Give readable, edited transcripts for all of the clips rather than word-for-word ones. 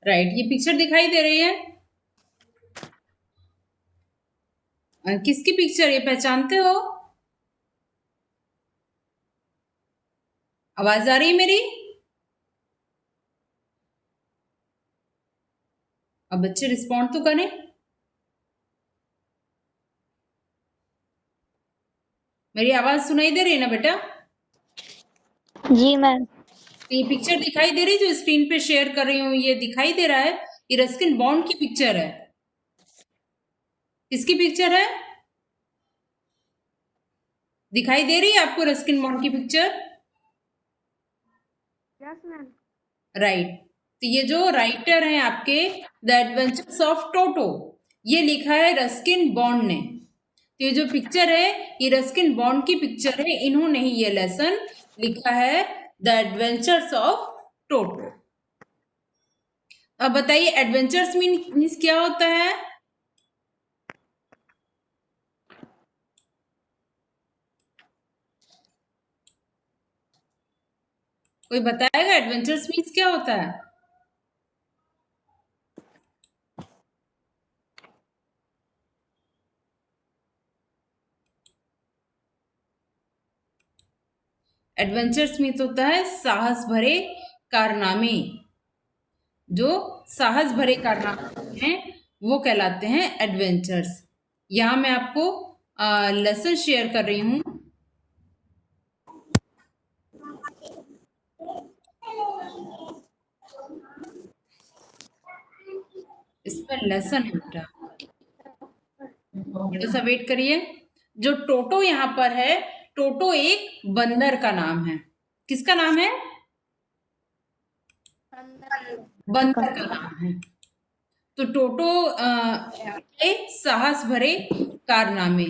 Right, ये picture दिखाई दे रही है? किसकी पिक्चर, ये पहचानते हो? आवाज आ रही है मेरी? अब बच्चे रिस्पॉन्ड तो करें। मेरी आवाज सुनाई दे रही है ना बेटा? जी मैम। ये पिक्चर दिखाई दे रही है जो स्क्रीन पे शेयर कर रही हूँ, ये दिखाई दे रहा है? ये रस्किन बॉन्ड की पिक्चर है। किसकी पिक्चर है? दिखाई दे रही है आपको रस्किन बॉन्ड की पिक्चर? Yes ma'am. राइट। तो ये जो राइटर हैं आपके, द एडवेंचर्स ऑफ टोटो, ये लिखा है रस्किन बॉन्ड ने। तो ये जो पिक्चर है, ये रस्किन बॉन्ड की पिक्चर है, इन्होंने ही ये लेसन लिखा है, द एडवेंचर्स ऑफ टोटो। अब बताइए एडवेंचर्स मीन्स क्या होता है? कोई बताएगा एडवेंचर्स मीन्स क्या होता है? एडवेंचर्स मीन्स होता है साहस भरे कारनामे। जो साहस भरे कारनामे हैं वो कहलाते हैं एडवेंचर्स। यहाँ मैं आपको लेसन शेयर कर रही हूँ। इसमें लेसन है बेटा, थोड़ा सा वेट करिए। जो टोटो यहाँ पर है, टोटो एक बंदर का नाम है। किसका नाम है? बंदर का नाम है। तो टोटो के साहस भरे कारनामे,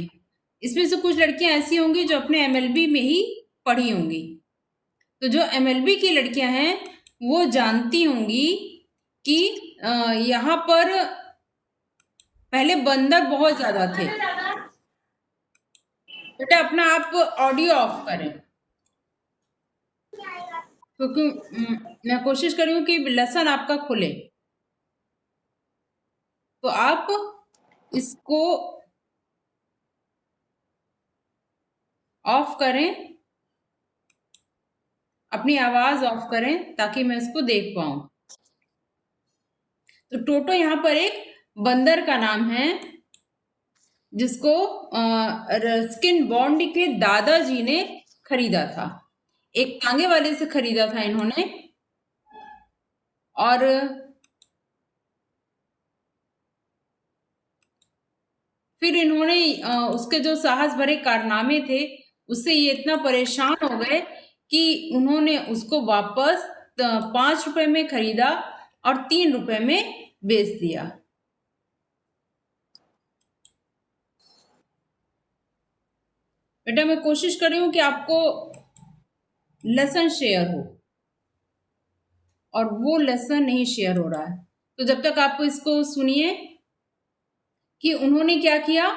इसमें से कुछ लड़कियां ऐसी होंगी जो अपने एमएलबी में ही पढ़ी होंगी। तो जो एमएलबी की लड़कियां हैं वो जानती होंगी कि यहाँ पर पहले बंदर बहुत ज्यादा थे। बेटा अपना आप ऑडियो ऑफ करें, क्योंकि मैं कोशिश कर रही हूँ कि लेसन आपका खुले। तो आप इसको ऑफ करें, अपनी आवाज ऑफ करें ताकि मैं इसको देख पाऊं। तो टोटो यहाँ पर एक बंदर का नाम है जिसको रस्किन बॉन्ड के दादाजी ने खरीदा था। एक तांगे वाले से खरीदा था इन्होंने, और फिर इन्होंने उसके जो साहस भरे कारनामे थे उससे ये इतना परेशान हो गए कि उन्होंने उसको वापस 5 रुपए में खरीदा और 3 रुपए में बेच दिया। बेटा मैं कोशिश कर रही हूँ कि आपको लेसन शेयर हो, और वो लेसन नहीं शेयर हो रहा है। तो जब तक आप इसको सुनिए कि उन्होंने क्या किया।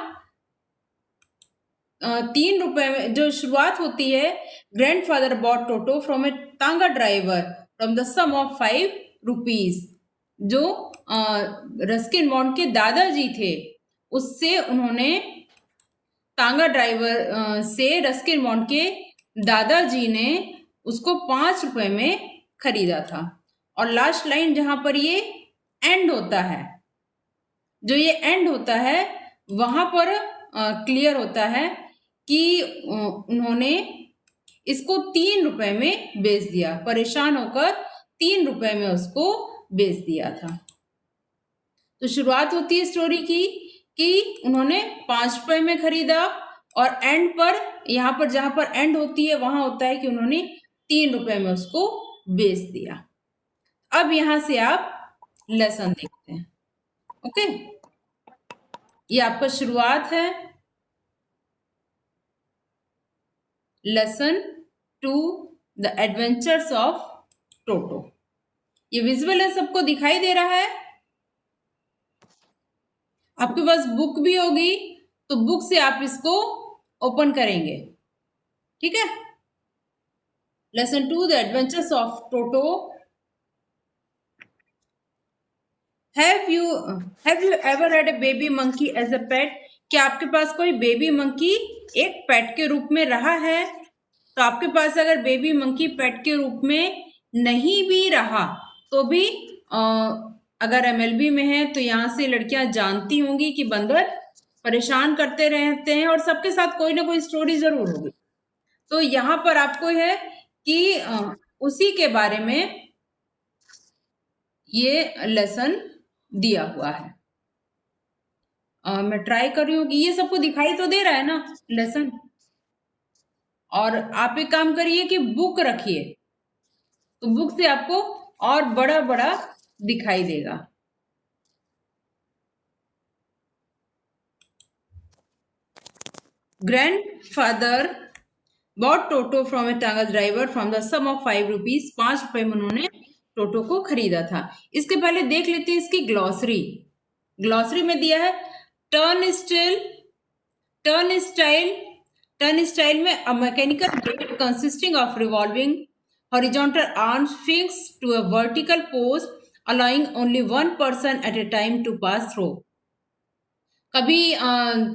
3 रुपए में जो शुरुआत होती है, grandfather bought Toto from a tonga driver from the sum of 5 rupees. जो रस्किन बॉन्ड के दादाजी थे उससे उन्होंने, तांगा ड्राइवर से रस्किन बॉन्ड के दादाजी ने उसको 5 रुपए में खरीदा था। और लास्ट लाइन जहां पर ये एंड होता है, जो ये एंड होता है वहां पर क्लियर होता है कि उन्होंने इसको 3 रुपए में बेच दिया, परेशान होकर 3 रुपए में उसको बेच दिया था। तो शुरुआत होती है स्टोरी की कि उन्होंने 5 रुपए में खरीदा, और एंड पर, यहाँ पर जहां पर एंड होती है वहां होता है कि उन्होंने 3 रुपए में उसको बेच दिया। अब यहां से आप लेसन देखते हैं। ओके, ये आपका शुरुआत है, लेसन 2 द एडवेंचर्स ऑफ टोटो। ये विजुअल है, सबको दिखाई दे रहा है? आपके पास बुक भी होगी तो बुक से आप इसको ओपन करेंगे, ठीक है? Lesson 2 the adventures of Toto. Have you ever had a baby monkey as a pet? क्या आपके पास कोई बेबी मंकी एक पेट के रूप में रहा है? तो आपके पास अगर बेबी मंकी पेट के रूप में नहीं भी रहा तो भी अगर एमएलबी में है तो यहाँ से लड़कियां जानती होंगी कि बंदर परेशान करते रहते हैं और सबके साथ कोई ना कोई स्टोरी जरूर होगी। तो यहाँ पर आपको है कि उसी के बारे में ये लेसन दिया हुआ है। मैं ट्राई कर रही हूँ कि ये सबको दिखाई तो दे रहा है ना लेसन। और आप एक काम करिए कि बुक रखिए, तो बुक से आपको और बड़ा बड़ा दिखाई देगा। Grandfather bought Toto from a tonga driver from the sum of 5 rupees. 5 रुपए में उन्होंने टोटो को खरीदा था। इसके पहले देख लेते हैं इसकी ग्लॉसरी। ग्लॉसरी में दिया है टर्न स्टाइल। टर्न स्टाइल में a mechanical blade consisting of revolving horizontal arms fixed to a vertical post allowing only one person at a time to pass through। कभी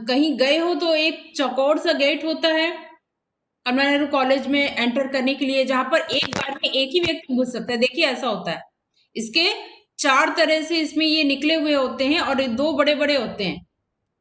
कहीं गए हो तो एक चौकोर सा गेट होता है कमला नेहरू कॉलेज में एंटर करने के लिए, जहां पर एक बार में एक ही व्यक्ति घुस सकता है। देखिए ऐसा होता है। इसके 4 तरह से इसमें ये निकले हुए होते हैं और 2 बड़े बड़े होते हैं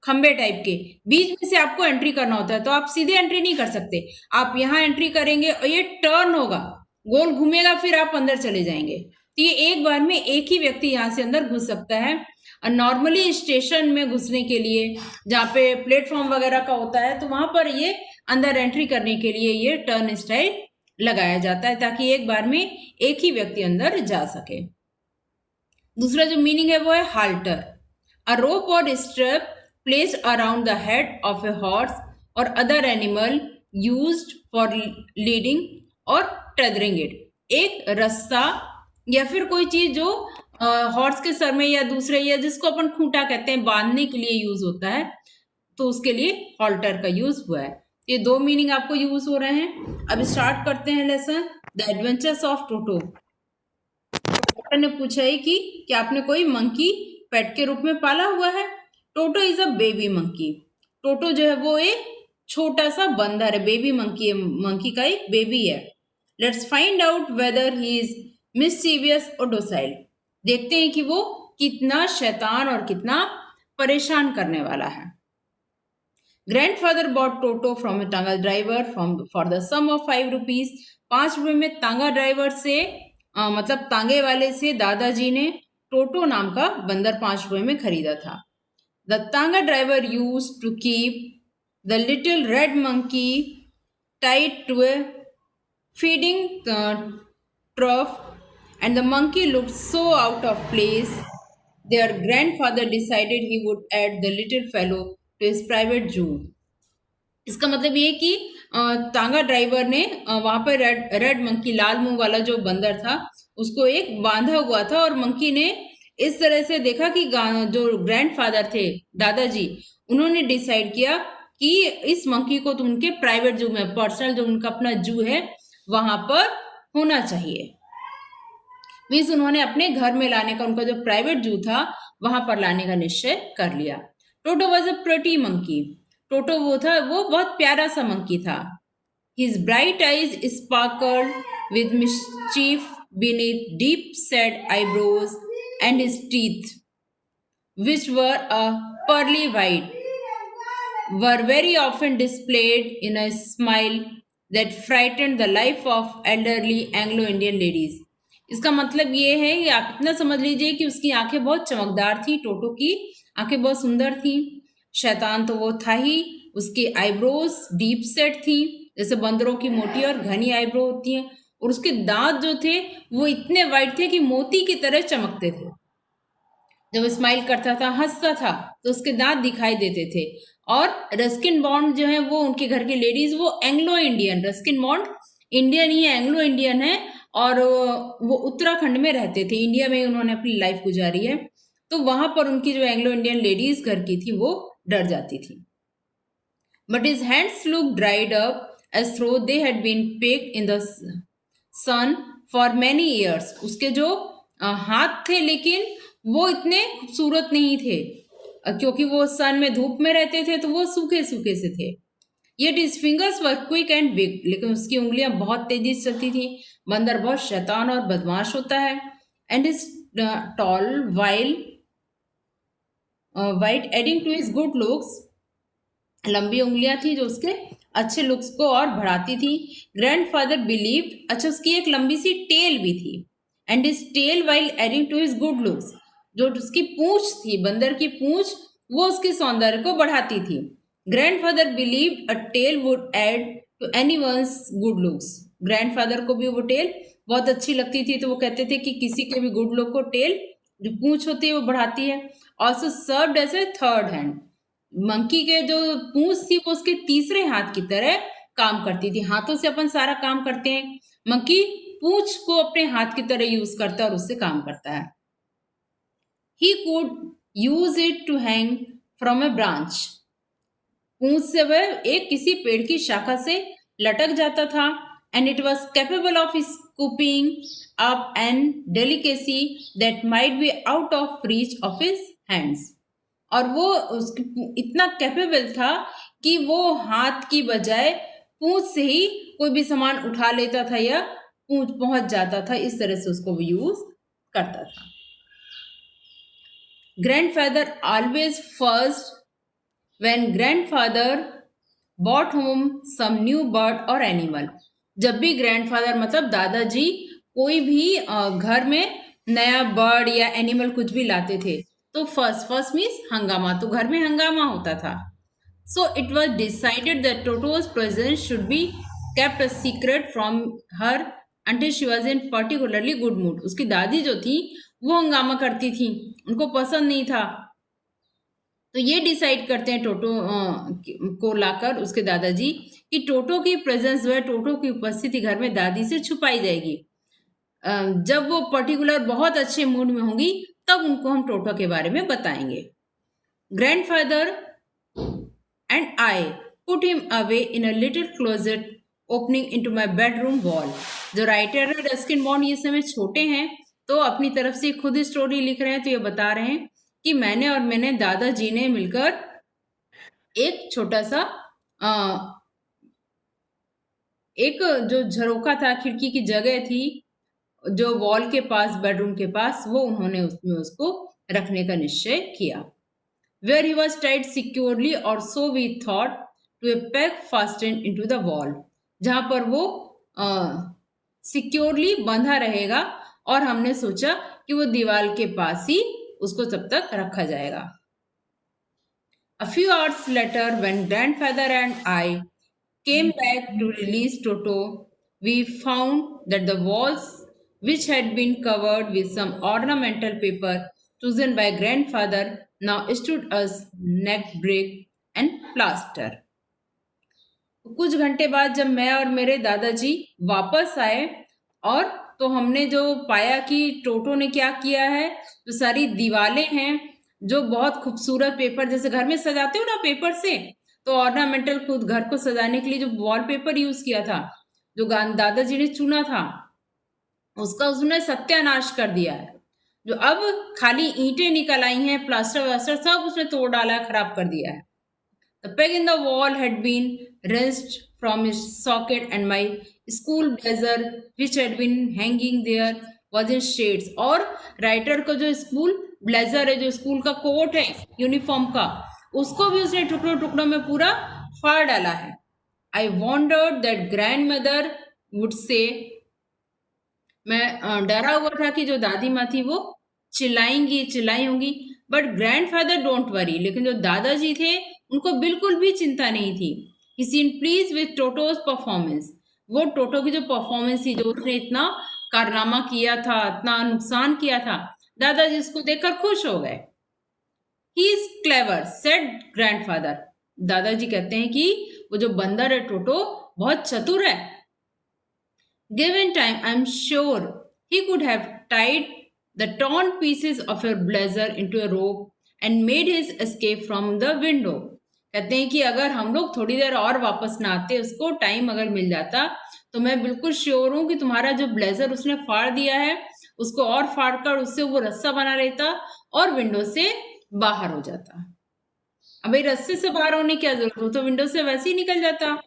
खंबे टाइप के, बीच में से आपको एंट्री करना होता है। तो आप सीधे एंट्री नहीं कर सकते, आप यहाँ एंट्री करेंगे और ये टर्न होगा, गोल घूमेगा, फिर आप अंदर चले जाएंगे। तो ये एक बार में एक ही व्यक्ति यहाँ से अंदर घुस सकता है। और नॉर्मली स्टेशन में घुसने के लिए जहाँ पे प्लेटफॉर्म वगैरह का होता है तो वहां पर ये अंदर एंट्री करने के लिए ये टर्न स्टाइल लगाया जाता है ताकि एक बार में एक ही व्यक्ति अंदर जा सके। दूसरा जो मीनिंग है वो है हाल्टर। अ रोप और strap placed around the head of a horse or other animal used for leading or tethering it। एक रस्सा या फिर कोई चीज जो हॉर्स के सर में या दूसरे या जिसको अपन खूंटा कहते हैं बांधने के लिए यूज होता है, तो उसके लिए हॉल्टर का यूज हुआ है। ये 2 मीनिंग आपको यूज हो रहे हैं। अब स्टार्ट करते हैं लेसन। द एडवेंचर्स ऑफ टोटो। ने पूछा है कि क्या आपने कोई मंकी पेट के रूप में पाला हुआ है? टोटो इज अ बेबी मंकी। टोटो जो है वो एक छोटा सा बंदर है, बेबी मंकी है, मंकी का एक बेबी है। Let's find out whether he is mischievous और डोसाइल। देखते हैं कि वो कितना शैतान और कितना परेशान करने वाला है। Grandfather bought Toto from a tonga driver for the sum of 5 rupees. 5 रुपए में तांगा ड्राइवर से मतलब तांगे वाले से दादाजी ने टोटो नाम का बंदर 5 रुपए में खरीदा था। The Tanga driver used to keep the little red monkey tied to a feeding trough, and the monkey looked so out of place. Their grandfather decided he would add the little fellow to his private zoo। इसका मतलब ये कि तांगा driver ने वहां पर red monkey, लाल मुंह वाला जो बंदर था, उसको एक बांधा हुआ था और मंकी ने इस तरह से देखा कि जो ग्रैंडफादर थे दादाजी, उन्होंने डिसाइड किया कि इस मंकी को तो उनके प्राइवेट जू में, पर्सनल जो उनका अपना जू है वहां पर होना चाहिए। मीन्स उन्होंने अपने घर में लाने का, उनका जो प्राइवेट जू था वहां पर लाने का निश्चय कर लिया। Toto was a pretty monkey. Toto वो बहुत प्यारा सा मंकी था। His bright eyes sparkled with mischief beneath deep set eyebrows, and his teeth, which were a pearly white, were very often displayed in a smile that frightened the life of elderly Anglo-Indian ladies। इसका मतलब ये है कि आप इतना समझ लीजिए कि उसकी आंखें बहुत चमकदार थी। टोटो की आंखें बहुत सुंदर थी। शैतान तो वो था ही। उसकी आईब्रोज डीप सेट थी, जैसे बंदरों की मोटी और घनी आईब्रो होती हैं, और उसके दांत जो थे वो इतने वाइट थे कि मोती की तरह चमकते थे। जब स्माइल करता था, हंसता था, तो उसके दांत दिखाई देते थे। और रस्किन बॉन्ड जो है वो उनके घर की लेडीज, वो Anglo Indian, Ruskin Bond Indian ही है, एंग्लो इंडियन है, और वो उत्तराखंड में रहते थे। इंडिया में उन्होंने अपनी लाइफ गुजारी है, तो वहां पर उनकी जो एंग्लो इंडियन लेडीज घर की थी वो डर जाती थी। But his hands look dried up as though they had been baked in the sun for many years। उसके जो हाथ थे लेकिन वो इतने खूबसूरत नहीं थे, क्योंकि वो सन में धूप में रहते थे तो वो सूखे सूखे से थे। Yet his fingers were quick and big, लेकिन उसकी उंगलियां बहुत तेजी से चलती थी। बंदर बहुत शैतान और बदमाश होता है। And his tall, white adding to his good looks, लंबी उंगलियां थी जो उसके अच्छे लुक्स को और बढ़ाती थी। ग्रैंडफादर बिलीव्ड, अच्छा उसकी एक लंबी सी टेल भी थी। And his tail while adding to his good looks, जो उसकी पूंछ थी, बंदर की पूंछ, वो उसके सौंदर्य को बढ़ाती थी। Grandfather believed a tail would add to anyone's good looks, grandfather को भी वो टेल बहुत अच्छी लगती थी, तो वो कहते थे कि किसी के भी गुड लुक को टेल जो पूंछ होती है वो बढ़ाती है। Also served as a third hand, monkey के जो पूंछ थी वो उसके तीसरे हाथ की तरह काम करती थी। हाथों से अपन सारा काम करते हैं, मंकी पूंछ को अपने हाथ की तरह यूज करता है और उससे काम करता है। He could use it to hang from a branch, पूंछ से वह एक किसी पेड़ की शाखा से लटक जाता था। And it was capable of scooping up an delicacy that might be out of reach of his hands, और वो उसकी इतना कैपेबल था कि वो हाथ की बजाय पूंछ से ही कोई भी सामान उठा लेता था या पूंछ पहुंच जाता था, इस तरह से उसको यूज करता था। Grandfather always first when grandfather bought home some new bird और एनिमल, जब भी ग्रैंडफादर मतलब दादाजी कोई भी घर में नया बर्ड या एनिमल कुछ भी लाते थे, तो फर्स्ट मीन्स हंगामा, तो घर में हंगामा होता था। So it was decided that टोटोज presence should be kept a secret from her until she was in particularly good mood, उसकी दादी जो थी वो हंगामा करती थी, उनको पसंद नहीं था, तो ये डिसाइड करते हैं टोटो को लाकर उसके दादाजी कि टोटो की प्रेजेंस जो है, टोटो की उपस्थिति घर में दादी से छुपाई जाएगी। जब वो पर्टिकुलर बहुत अच्छे मूड में होंगी तब उनको हम टोटो के बारे में बताएंगे। Grandfather and I put him away in a little closet opening into my bedroom wall, जो राइटर है रस्किन बॉन्ड ये समय छोटे हैं तो अपनी तरफ से खुद स्टोरी लिख रहे हैं, तो ये बता रहे हैं कि मैंने दादाजी ने मिलकर एक छोटा सा एक जो झरोखा था, खिड़की की जगह थी जो वॉल के पास, बेडरूम के पास, वो उन्होंने उसमें उसको रखने का निश्चय किया। Where he was tied securely और so we thought to a peg fastened into the wall, जहां पर वो सिक्योरली बंधा रहेगा और हमने सोचा कि वो दीवार के पास ही उसको तब तक रखा जाएगा। A few hours later, when grandfather and I came back to release Toto, we found that the walls, which had been covered with some ornamental paper chosen by grandfather, now stood as neck brick and plaster. कुछ घंटे बाद जब मैं और मेरे दादाजी वापस आए और तो हमने जो पाया कि टोटो ने क्या किया है, जो सारी दीवारें हैं जो बहुत खूबसूरत पेपर, जैसे घर में सजाते हो ना पेपर से, तो ऑर्नामेंटल खुद घर को सजाने के लिए जो वॉलपेपर यूज किया था, जो दादाजी ने चुना था, उसका उसने सत्यानाश कर दिया है। जो अब खाली ईंटें निकल आई हैं, प्लास्टर वास्टर सब उसने तोड़ डाला, खराब कर दिया है। The peg in the wall had been wrenched from its socket and my school blazer, which had been hanging there, was in shreds. और राइटर का जो स्कूल ब्लेजर है, जो स्कूल का कोट है यूनिफॉर्म का, उसको भी उसने टुकड़ों टुकड़ों में पूरा फाड़ डाला है। I wondered that grandmother would say, मैं डरा हुआ था कि जो दादी माँ थी वो चिल्लाई होंगी, बट ग्रैंडफादर डोंट वरी, लेकिन जो दादाजी थे उनको बिल्कुल भी चिंता नहीं थी। He seemed pleased with Toto's performance, वो टोटो की जो परफॉर्मेंस थी, जो उसने इतना कारनामा किया था, इतना नुकसान किया था, दादाजी इसको देखकर खुश हो गए। He is clever said grandfather, दादाजी कहते हैं कि वो जो बंदर है टोटो बहुत चतुर है। Given time, I'm sure he could have tied the torn pieces of your blazer into a rope and made his escape from the window. कहते हैं कि अगर हम लोग थोड़ी देर और वापस ना आते, उसको टाइम अगर मिल जाता, तो मैं बिल्कुल श्योर हूं कि तुम्हारा जो ब्लेजर उसने फाड़ दिया है उसको और फाड़कर उससे वो रस्सा बना लेता और विंडो से बाहर हो जाता। अब भाई रस्से से बाहर होने की क्या जरूरत, वो तो विंडो से वैसे ही निकल जाता।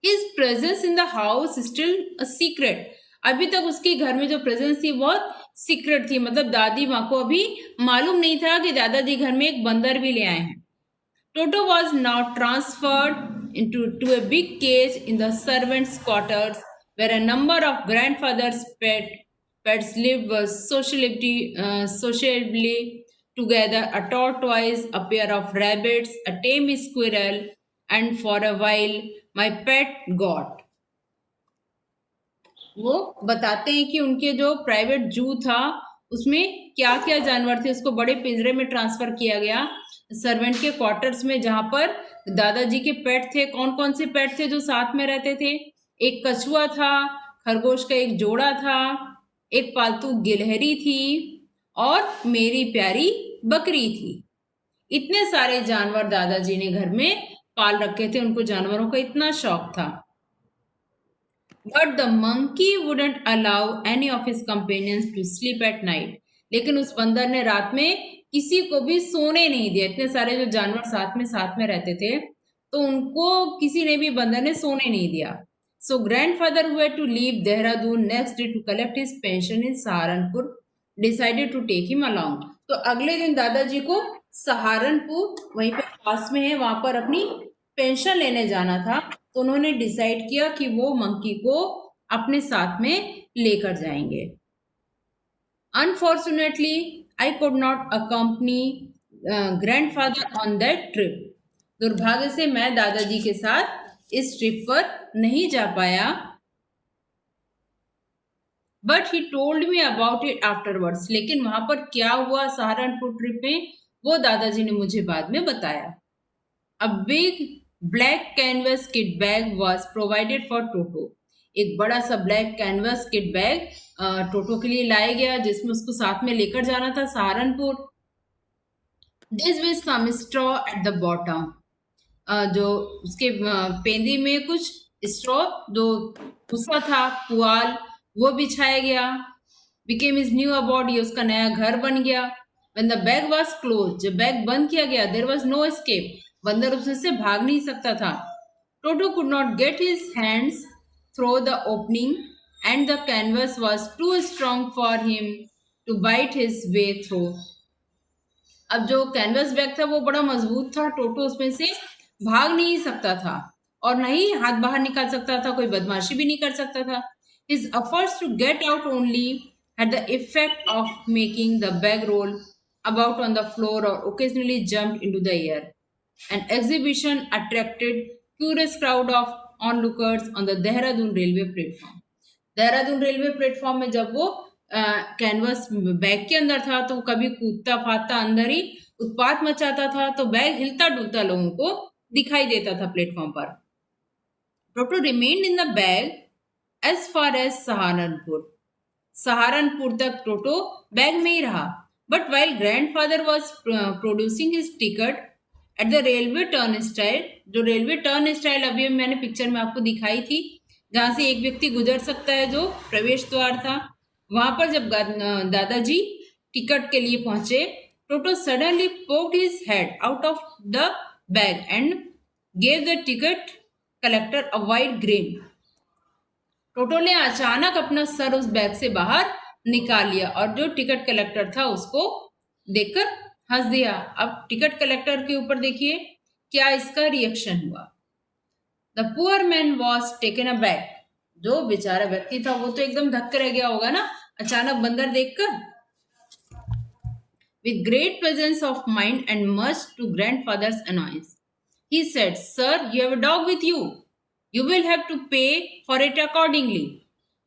His presence in the house is still a secret. अभी तक उसके घर में जो प्रेजेंस थी बहुत सीक्रेट थी, मतलब दादी माँ को अभी मालूम नहीं था कि दादाजी घर में एक बंदर भी ले आए हैं। Toto was now transferred to a big cage in the servants' quarters, where a number of grandfather's pets lived sociably together. A tortoise, a pair of rabbits, a tame squirrel, and for a while, my pet goat. वो बताते हैं कि उनके जो private जू था उसमें क्या क्या जानवर थे, उसको बड़े पिंजरे में ट्रांसफर किया गया सर्वेंट के क्वार्टर्स में, जहां पर दादाजी के पेट थे। कौन कौन से पेट थे जो साथ में रहते थे? एक कछुआ था, खरगोश का एक जोड़ा था, एक पालतू गिलहरी थी और मेरी प्यारी बकरी थी। इतने सारे जानवर दादाजी ने घर में पाल रखे थे, उनको जानवरों का इतना शौक था। But the monkey wouldn't allow any of his companions to sleep at night. लेकिन उस बंदर ने रात में किसी को भी सोने नहीं दिया। इतने सारे जो जानवर साथ में रहते थे, तो उनको किसी ने भी बंदर ने सोने नहीं दिया। So grandfather, who had to leave Dehradun next day to collect his pension in Saharanpur, decided to take him along. तो अगले दिन दादाजी को सहारनपुर, वहीं पे पास में है, वहां पर अपनी पेंशन लेने जाना था। तो उन्होंने डिसाइड किया कि वो मंकी को अपने साथ में लेकर जाएंगे। Unfortunately I could not accompany grandfather on that trip. दुर्भाग्य से मैं दादाजी के साथ इस ट्रिप पर नहीं जा पाया। But he told me about it afterwards. लेकिन वहां पर क्या हुआ सहारनपुर ट्रिप में, वो दादाजी ने मुझे बाद में बताया। A big black canvas kit bag was provided for Toto. एक बड़ा सा ब्लैक कैनवस किट बैग टोटो के लिए लाया गया, जिसमें उसको साथ में लेकर जाना था Saharanpur. This with some straw at the bottom. जो उसके पेंदी में कुछ स्ट्रॉ जो भूसा था, पुआल, वो बिछाया गया। Became his new abode, ये उसका नया घर बन गया। When the bag was closed, जब बैग बंद किया गया, there was no escape. बंदर उससे भाग नहीं सकता था। Toto could not get his hands through the opening and the canvas was too strong for him to bite his way through. अब जो कैनवस बैग था वो बड़ा मजबूत था, टोटो उसमें से भाग नहीं सकता था और नहीं हाथ बाहर निकाल सकता था, कोई बदमाशी भी नहीं कर सकता था। His efforts to get out only had the effect of making the bag roll about on the floor or occasionally jumped into the air. An exhibition attracted curious crowd of onlookers on the Dehradun railway platform. Dehradun railway platform में जब वो canvas bag के अंदर था तो कभी कूदता फादता अंदर ही उत्पात मचाता था, तो बैग हिलता डुलता लोगों को दिखाई देता था प्लेटफॉर्म पर। Toto remained in the bag as far as Saharanpur. Saharanpur तक टोटो बैग में ही रहा। But while grandfather was producing his ticket at the railway turnstile, जो रेलवे टर्न स्टाइल अभी मैंने पिक्चर में आपको दिखाई थी, जहां से एक व्यक्ति गुजर सकता है, जो प्रवेश द्वार था, वहां पर जब दादाजी टिकट के लिए पहुंचे, Toto suddenly poked his head out of the bag and gave the ticket collector a wide grin. Toto ने अचानक अपना सर उस बैग से बाहर निकाल लिया और जो टिकट कलेक्टर था उसको देखकर हंस दिया। अब टिकट कलेक्टर के ऊपर देखिए क्या इसका रिएक्शन हुआ। The poor man was taken a back. जो बेचारा व्यक्ति था वो तो एकदम धक्के रह गया होगा ना अचानक बंदर देखकर। With great presence of mind and much to grandfather's annoyance he said, sir you have a dog with you, you will have to pay for it accordingly.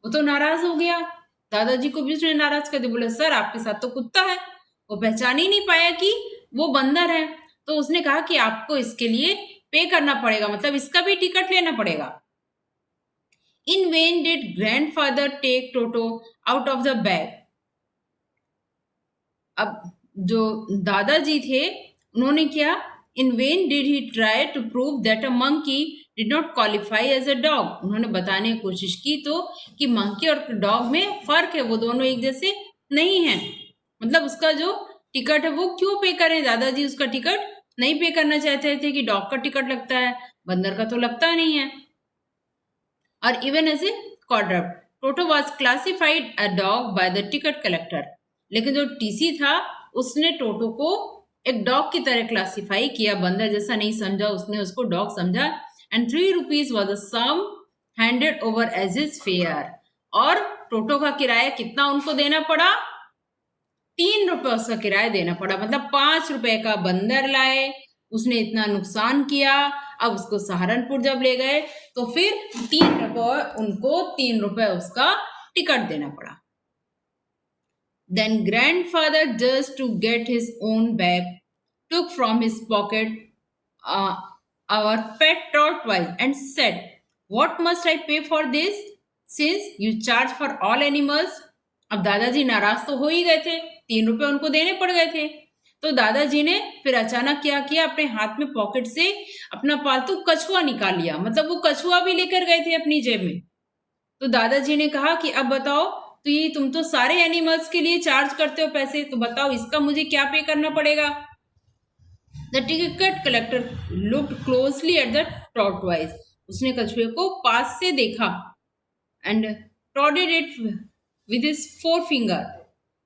वो तो नाराज हो गया, दादाजी को भी उसने नाराज कर दिया, बोले सर आपके साथ तो कुत्ता है। वो पहचान ही नहीं पाया कि वो बंदर है, तो उसने कहा कि आपको इसके लिए पे करना पड़ेगा, मतलब इसका भी टिकट लेना पड़ेगा। In vain did grandfather take Toto out of the bag. अब जो दादाजी थे उन्होंने क्या, in vain did he try to prove that a monkey did not qualify as a dog. उन्होंने बताने की कोशिश की तो कि मंकी और डॉग में फर्क है, वो दोनों एक जैसे नहीं है। मतलब उसका जो टिकट है वो क्यों पे करें, दादाजी उसका टिकट नहीं पे करना चाहते थे कि डॉग का टिकट लगता है, बंदर का तो लगता नहीं है। और even as a quadruped, Toto was classified a dog by the ticket collector. लेकिन जो टीसी था उसने टोटो को एक डॉग की तरह क्लासिफाई किया, बंदर जैसा नहीं समझा, उसने उसको डॉग समझा। And 3 rupees was a sum handed over as is fare. और टोटो का किराया कितना उनको देना पड़ा, 3 रुपए उसका किराया देना पड़ा। मतलब 5 रुपए का बंदर लाए, उसने इतना नुकसान किया, अब उसको सहारनपुर जब ले गए तो फिर 3 रुपए उनको 3 रुपए उसका टिकट देना पड़ा। Then grandfather, just to get his own bag, took from his pocket uh, our pet tortoise and said, "What must I pay for this? Since you charge for all animals." अब दादाजी नाराज तो हो ही गए थे, 3 रुपए उनको देने पड़ गए थे। तो दादाजी ने फिर अचानक क्या किया, अपने हाथ में पॉकेट से अपना पालतू कछुआ निकाल लिया। मतलब वो कछुआ भी लेकर गए थे अपनी जेब में। तो दादाजी ने कहा कि अब बताओ, तो ये तुम तो सारे एनिमल्स के लिए चार्ज करते हो पैसे, तो बताओ इसका मुझे क्या पे करना पड़ेगा। The ticket collector looked closely at the tortoise. उसने कछुए को पास से देखा and prodded it with his forefinger,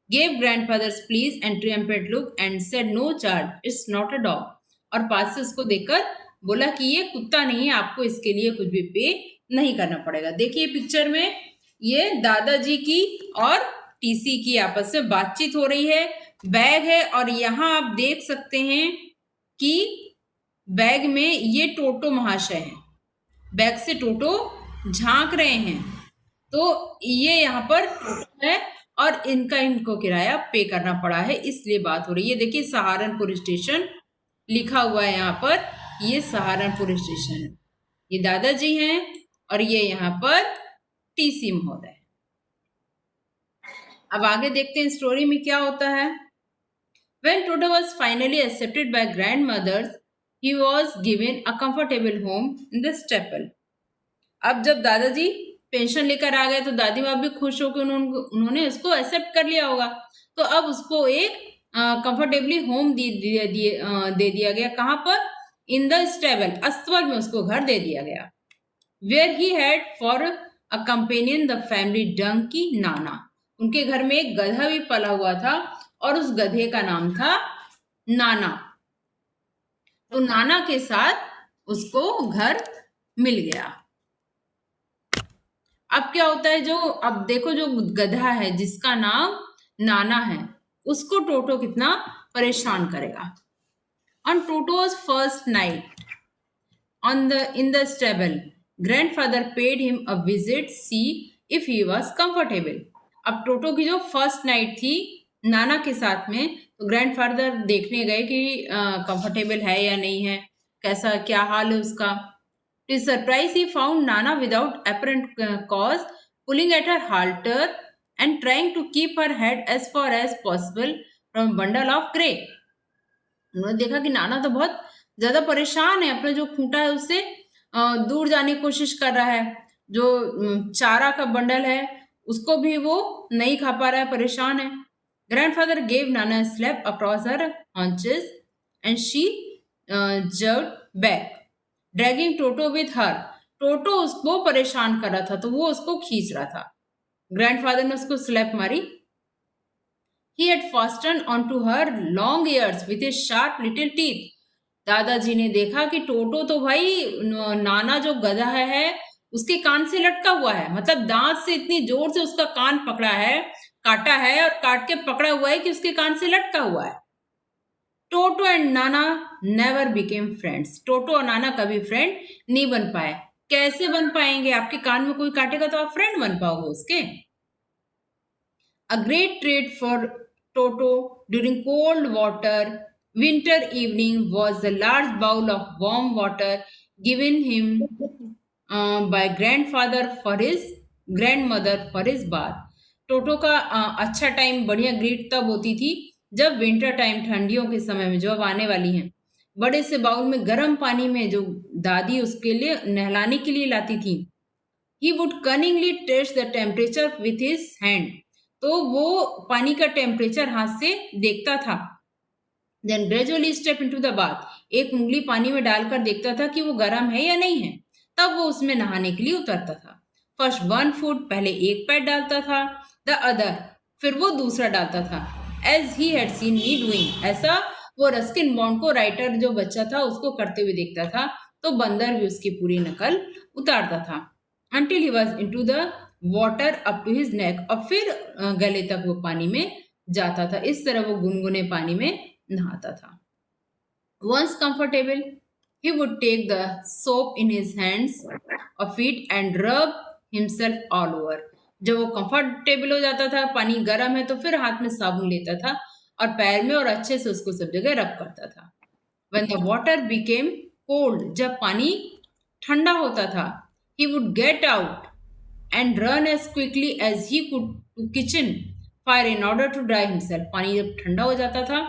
gave grandfather's pleased and triumphant look and said, "No charge, it's not a dog." और पास से उसको देखकर बोला कि ये कुत्ता नहीं है, आपको इसके लिए कुछ भी पे नहीं करना पड़ेगा। देखिए पिक्चर में ये दादाजी की और टीसी की आपस में बातचीत हो रही है। बैग है और यहाँ आप देख सकते हैं कि बैग में ये टोटो महाशय हैं, बैग से टोटो झांक रहे हैं। तो ये यहाँ पर टोटो है और इनको किराया पे करना पड़ा है, इसलिए बात हो रही है। देखिए सहारनपुर स्टेशन लिखा हुआ है यहाँ पर, ये सहारनपुर स्टेशन है। ये दादाजी हैं और ये यहाँ पर टीसी महोदय। अब आगे देखते हैं स्टोरी में क्या होता है। When Toto was finally accepted by grandmothers, he was given a comfortable home in the stable. अब जब दादाजी पेंशन लेकर आ गए तो दादी माँ भी खुश हो कि उन्होंने उसको एक्सेप्ट कर लिया होगा। तो अब उसको एक कंफर्टेबली होम दे दिया गया। कहाँ पर, इन द स्टेबल, अस्तबल में उसको घर दे दिया गया। Where he had for a companion the family donkey Nana. उनके घर में एक गधा भी पला हुआ था और उस गधे का नाम था नाना। तो नाना के साथ उसको घर मिल गया। अब क्या होता है, जो अब देखो जो गधा है जिसका नाम नाना है, उसको टोटो कितना परेशान करेगा। On Toto's first night in the stable, grandfather paid him a visit, see if he was comfortable. अब टोटो की जो फर्स्ट नाइट थी नाना के साथ में, तो ग्रैंडफादर देखने गए कि कंफर्टेबल है या नहीं है, कैसा क्या हाल है उसका। To his surprise, he found Nana without apparent cause, pulling at her halter and trying to keep her head as far as possible from a bundle of grey. उन्होंने देखा कि नाना तो बहुत ज्यादा परेशान है, अपना जो खूंटा है उससे दूर जाने की कोशिश कर रहा है। जो चारा का बंडल है उसको भी वो नहीं खा पा रहा है, परेशान है। Grandfather gave Nana a slap across her haunches and she jerked back, dragging Toto with her. टोटो उसको परेशान कर रहा था तो वो उसको खींच रहा था। ग्रैंडफादर ने उसको स्लैप मारी। He had fastened onto her long ears with his sharp little teeth. दादाजी ने देखा कि टोटो तो भाई नाना जो गधा है उसके कान से लटका हुआ है। मतलब दांत से इतनी जोर से उसका कान पकड़ा है, काटा है और काट के पकड़ा हुआ है कि उसके कान से लटका हुआ है। टोटो and Nana never became friends. टोटो और नाना कभी फ्रेंड नहीं बन पाए। कैसे बन पाएंगे, आपके कान में कोई काटेगा तो आप फ्रेंड बन पाओगे उसके। A great treat for Toto during cold winter evening was a large bowl of warm water given him by grandfather for his grandmother for his bath. टोटो का अच्छा टाइम, बढ़िया ग्रीट तब होती थी जब विंटर टाइम, ठंडियों के समय में जो अब आने वाली हैं, बड़े से बाउल में गर्म पानी में जो दादी उसके लिए नहलाने के लिए लाती थी, he would cunningly test the temperature with his hand. तो वो पानी का टेम्परेचर हाथ से देखता था. Then gradually step into the bath. एक उंगली पानी में डालकर देखता था कि वो गर्म है या नहीं है. तब वो उसमें नहाने के लिए उतरता था. फर्स्ट 1 foot, पहले एक पैर डालता था, द अदर, फिर वो दूसरा डालता था. As he had seen me doing. ऐसा वो रस्किन बॉन्ड को राइटर जो बच्चा था उसको करते हुए देखता था, तो बंदर भी उसकी पूरी नकल उतारता था. Until he was into the water up to his neck. और फिर गले तक वो पानी में जाता था. इस तरह वो गुनगुने पानी में नहाता था. Once comfortable, he would take the soap in his hands or feet and rub himself all over. जब वो कंफर्टेबल हो जाता था, पानी गर्म है, तो फिर हाथ में साबुन लेता था और पैर में और अच्छे से उसको सब जगह रब करता था. When the water became cold, जब पानी ठंडा होता था, he would get out and run as quickly as he could to kitchen fire in order to dry himself. पानी जब ठंडा हो जाता था,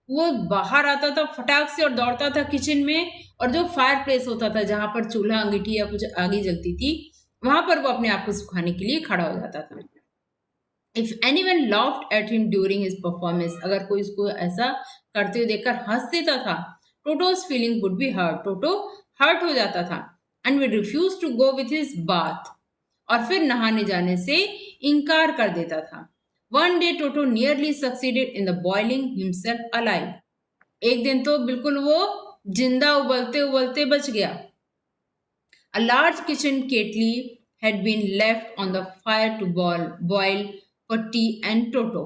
वो बाहर आता था फटाक से और दौड़ता था किचन में, और जो फायर प्लेस होता था जहां पर चूल्हा अंगीठी या कुछ आगी जलती थी, वहां पर वो अपने आप को सुखाने के लिए खड़ा हो जाता था. If anyone laughed at him during his performance, अगर कोई उसको ऐसा करते हुए देखकर हंस देता था, Toto's feeling would be hurt. Toto hurt हो जाता था and would refuse to go with his bath. और फिर नहाने जाने से इनकार कर देता था. One day Toto nearly succeeded in the boiling himself alive. एक दिन तो बिल्कुल वो जिंदा उबलते उबलते बच गया. A large kitchen kettle had been left on the fire to boil for tea and Toto.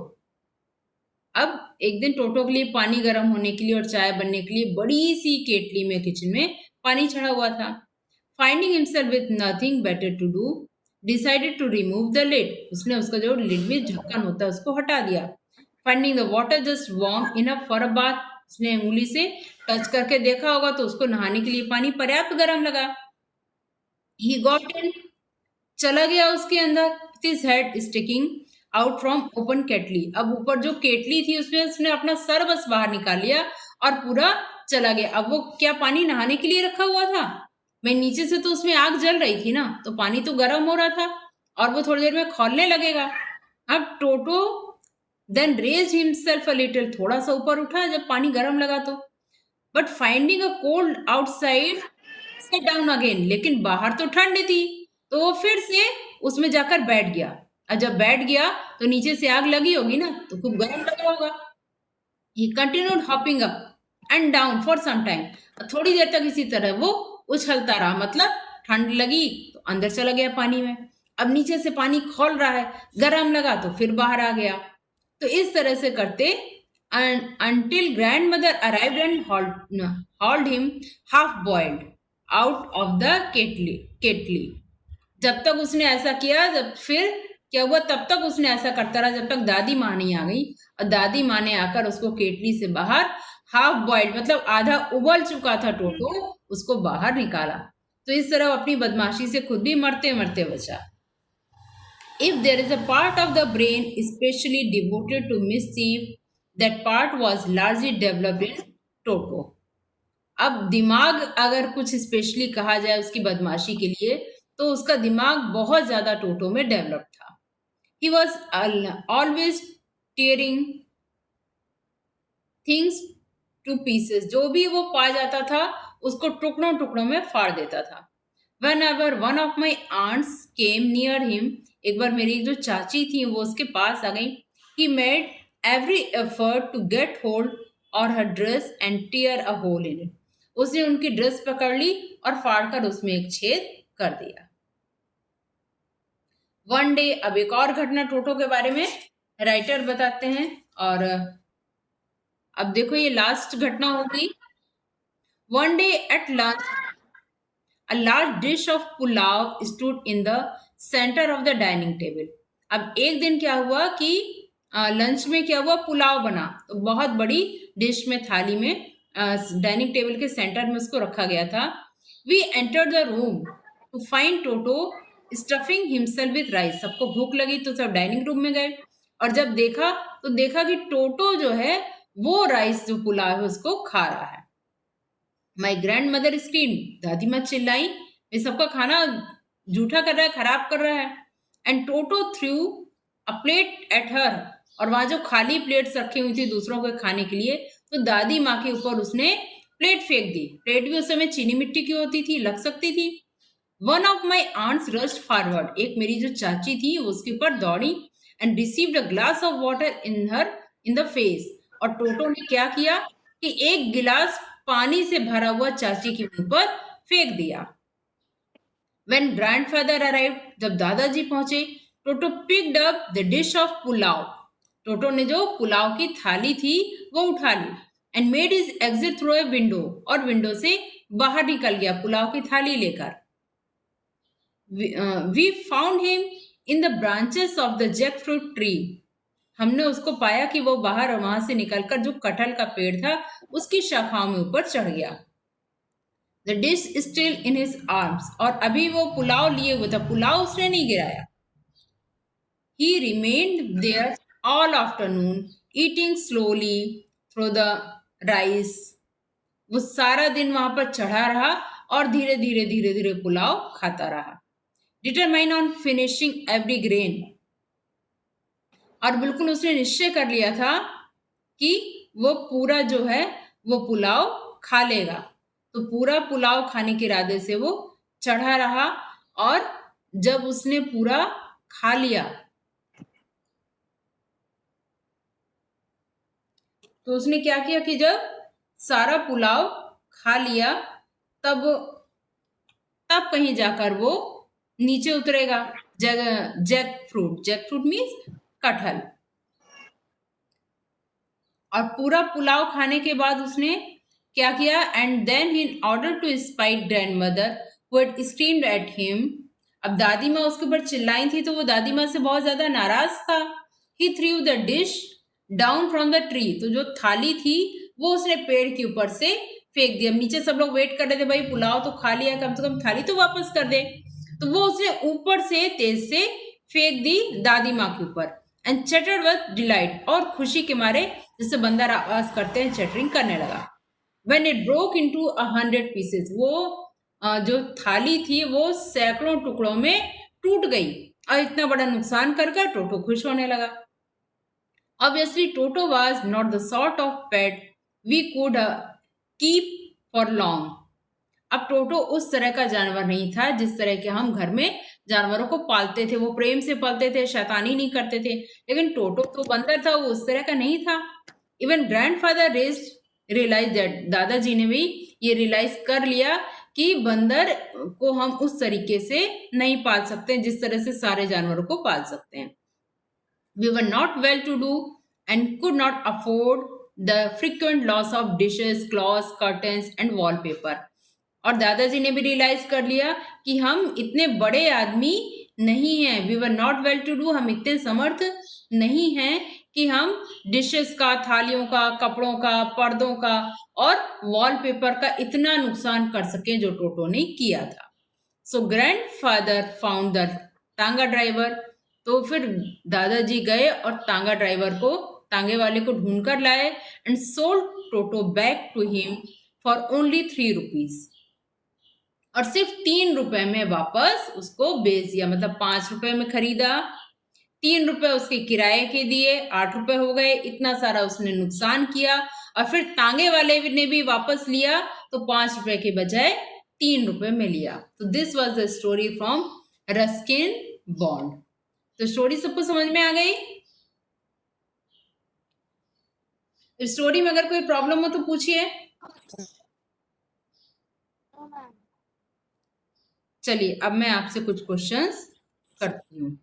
अब एक दिन टोटो के लिए पानी गर्म होने के लिए और चाय बनने के लिए बड़ी सी केटली में किचन में पानी चढ़ा हुआ था. Finding himself with nothing better to do, decided to remove the lid. उसने उसका जो लिड में ढक्कन होता है उसको हटा दिया. Finding the water just warm enough for a bath, उसने उंगली से टच करके देखा होगा तो उसको नहाने के लिए पानी पर्याप्त गर्म लगा. He got in, चला गया उसके अंदर, with his head sticking out from open kettle. अब ऊपर जो केटली थी उसमें उसने अपना सर बस बाहर निकाल लिया और पूरा चला गया. अब वो क्या पानी नहाने के लिए रखा हुआ था? मैं नीचे से तो उसमें आग जल रही थी ना, तो पानी तो गर्म हो रहा था और वो थोड़ी देर में खौलने लगेगा. अब Toto then raised himself a little, थोड़ा सा ऊपर उठा जब पानी गर्म लगा तो, but finding a cold outside sat down again. लेकिन बाहर तो ठंड थी, तो वो फिर से उसमें जाकर बैठ गया. और जब बैठ गया तो नीचे से आग लगी होगी ना, तो खूब गर्म लगा होगा. He continued hopping up and down for some time. थोड़ी देर तक इसी तरह वो उछलता रहा, मतलब ठंड लगी तो अंदर चला गया पानी में, अब नीचे से पानी खौल रहा है, गर्म लगा तो फिर बाहर आ गया. तो इस तरह से करते until grandmother arrived and hauled him half boiled out of the kettle. जब तक उसने ऐसा किया, जब फिर क्या हुआ, तब तक उसने ऐसा करता रहा जब तक दादी माँ नहीं आ गई. और दादी माँ ने आकर उसको केटली से बाहर हाफ बॉइल्ड, मतलब आधा उबल चुका था टोटो, उसको बाहर निकाला. तो इस तरह अपनी बदमाशी से खुद भी मरते मरते बचा. If there is a part of the brain especially devoted to mischief, that part was largely developed in Toto. अब दिमाग अगर कुछ स्पेशली कहा जाए उसकी बदमाशी के लिए, तो उसका दिमाग बहुत ज्यादा टोटो में डेवलप था. He was always tearing things to pieces. जो भी वो पा जाता था उसको टुकड़ों टुकड़ों में फाड़ देता था. Whenever one of my aunts came near him, एक बार मेरी जो चाची थी वो उसके पास आ गई. He made every effort to get hold of her dress and tear a hole in it. उसने उनकी ड्रेस पकड़ ली और फाड़कर उसमें एक छेद कर दिया. वन डे, अब एक और घटना टोटो के बारे में राइटर बताते हैं, और अब देखो ये लास्ट घटना होगी. One day at lunch, a large dish of pulao stood in the centre of the dining table. अब एक दिन क्या हुआ कि लंच में क्या हुआ, पुलाव बना. तो बहुत बड़ी डिश में, थाली में, डाइनिंग टेबल के सेंटर में उसको रखा गया था. We entered the room to find Toto stuffing himself with rice. सबको भूख लगी तो सब डाइनिंग रूम में गए, और जब देखा कि टोटो जो है वो राइस जो पुलाव है उसको खा रहा है. माई ग्रैंड मदर स्क्रीम, दादी माँ चिल्लाई, ये सबका खाना जूठा कर रहा है, खराब कर रहा है। And Toto through a plate at her, और वहां जो खाली प्लेट्स रखी हुई थी दूसरों के खाने के लिए, तो दादी माँ के ऊपर उसने प्लेट फेंक दी। प्लेट भी उस समय चीनी मिट्टी की होती थी, लग सकती थी। One of my aunts rushed forward, एक मेरी जो चाची थी वो उसके ऊपर दौड़ी, and received a glass of water in the face, और टोटो ने क्या किया कि एक गिलास पानी से भरा हुआ चाची के मुंह पर फेंक दिया। When grandfather arrived, जब दादाजी पहुंचे, टोटो picked up the dish of pulao, टोटो ने जो पुलाव की थाली थी वो उठा ली, and made his exit through a window, और विंडो से बाहर निकल गया पुलाव की थाली लेकर। We found him in the branches of the jackfruit tree, हमने उसको पाया कि वो बाहर वहां से निकलकर जो कटहल का पेड़ था उसकी शाखाओं में ऊपर चढ़ गया। The dish still in his arms, और अभी वो पुलाव लिए हुआ था, पुलाव उसने नहीं गिराया। He remained there all afternoon, eating slowly through the rice, वो सारा दिन वहां पर चढ़ा रहा और धीरे धीरे पुलाव खाता रहा। Determined on finishing every grain, और बिल्कुल उसने निश्चय कर लिया था कि वो पूरा जो है वो पुलाव खा लेगा। तो पूरा पुलाव खाने के इरादे से वो चढ़ा रहा, और जब उसने पूरा खा लिया तो उसने क्या किया कि जब सारा पुलाव खा लिया तब कहीं जाकर वो नीचे उतरेगा। जैक फ्रूट मीन्स कटहल। और पूरा पुलाव खाने के बाद उसने क्या किया, and then in order to spite grandmother who had screamed at him, अब दादी माँ उसके ऊपर चिल्लाई थी तो वो दादी माँ से बहुत ज्यादा नाराज था। He threw the dish down from the tree, तो जो थाली थी वो उसने पेड़ के ऊपर से फेंक दिया। नीचे सब लोग वेट कर रहे थे, भाई पुलाव तो खा लिया, कम से कम थाली तो वापस कर दे, तो वो उसने ऊपर से तेज से फेंक दी दादी माँ के ऊपर। एंड चटर्ड विद डिलाइट, और खुशी के मारे जैसे बंदर आवाज करते हैं चटरिंग करने लगा। When it broke into 100 pieces, वो जो थाली थी वो सैकड़ों टुकड़ों में टूट गई, और इतना बड़ा नुकसान कर टोटो खुश होने लगा। Obviously, Toto was not the sort of pet we could keep for long. अब टोटो उस तरह का जानवर नहीं था जिस तरह के हम घर में जानवरों को पालते थे, वो प्रेम से पालते थे, शैतानी नहीं करते थे। लेकिन टोटो तो बंदर था, वो उस तरह का नहीं था। इवन ग्रैंडफादर रियलाइज दैट, दादाजी ने भी ये रियलाइज कर लिया कि बंदर को हम उस तरीके से नहीं पाल सकते जिस तरह से सारे जानवरों को पाल सकते हैं। We were not well to do and could not afford the frequent loss of dishes, cloths, curtains and wallpaper. और दादाजी ने भी रियलाइज कर लिया कि हम इतने बड़े आदमी नहीं हैं। We were not well to do, हम इतने समर्थ नहीं हैं कि हम डिशेस का, थालियों का, कपड़ों का, पर्दों का और वॉलपेपर का इतना नुकसान कर सके जो टोटो ने किया था। सो ग्रैंडफादर फाउंड द टांगा ड्राइवर, तो फिर दादाजी गए और टांगा ड्राइवर को, टांगे वाले को ढूंढ कर लाए, and sold Toto back to him for only 3 rupees, और सिर्फ 3 रुपए में वापस उसको बेच दिया। मतलब 5 रुपए में खरीदा, 3 रुपए उसके किराए के दिए, 8 रुपए हो गए, इतना सारा उसने नुकसान किया। और फिर टांगे वाले ने भी वापस लिया तो 5 रुपए के बजाय 3 रुपए में लिया। तो this was the story from Ruskin bond. तो स्टोरी सबको समझ में आ गई? स्टोरी में अगर कोई प्रॉब्लम हो तो पूछिए। चलिए अब मैं आपसे कुछ क्वेश्चंस करती हूँ।